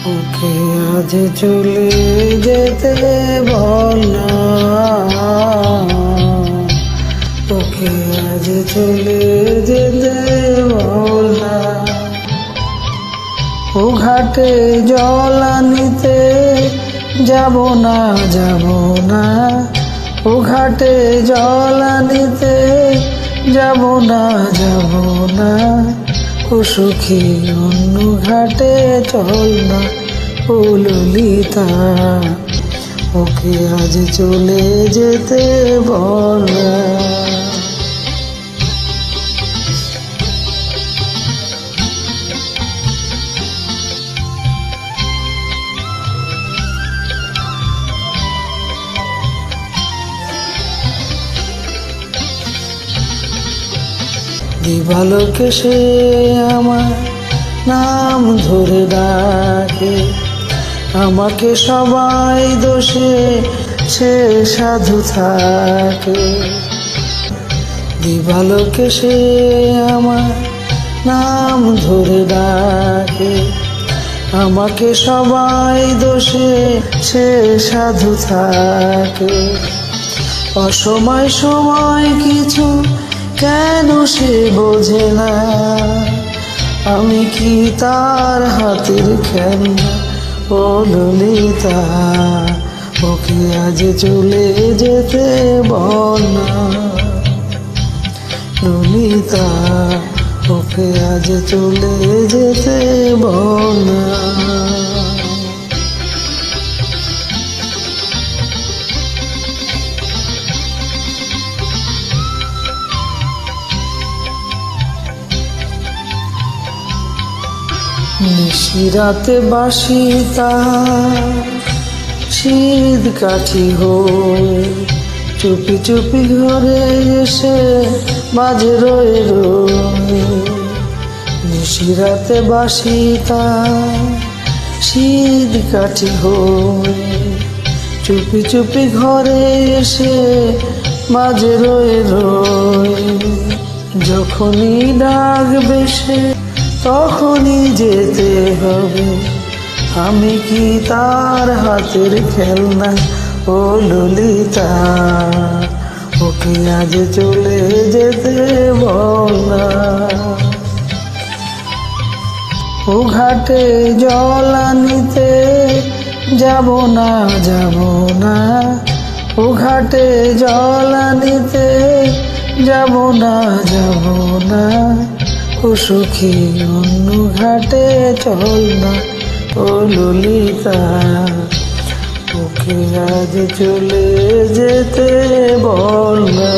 ওকে আজ চলে যেতে বল না, ওকে আজ চলে যেতে বল না। ও ঘাটে জল আনিতে যাব না, যাব না। ও ঘাটে জল আনিতে যাব না, যাব না। ও সখী অন্য ঘাটে চল না, ও ললিতা ওকে আজ চলে যেতে বল না। দিবালোকে সে আমার নাম ধরে ডাকে, আমাকে সবাই দোষে সে সাধু থাকে। দিবালোকে সে আমার নাম ধরে ডাকে, আমাকে সবাই দোষে সে সাধু থাকে। অসময় সময় কিছু কেন সে বোঝে না, আমি কি তার হাতের খেলনা, ও ললিতা ওকে আজ চলে যেতে বল না। ললিতা ওকে আজ চলে যেতে বল না। নিশিরাতে বাঁশি তার শীত কাঠি হয়ে চুপি চুপি ঘরে এসে বাজে রয়ে রয়ে। নিশিরাতে বাঁশি তার শীত কাঠি হয়ে চুপি চুপি ঘরে এসে বাজে রয়ে রয়ে। যখনই ডাকবে সে তখনই যেতে হবে, আমি কি তার হাতের খেলনা, ও ললিতা ওকে আজ চলে যেতে বল না। ও ঘাটে জল আনিতে যাব না, যাব না। ও ঘাটে জল আনিতে যাব না, যাব না। ও সখী অন্য ঘাটে চল না, ও ললিতা ওকে আজ চলে যেতে বল না।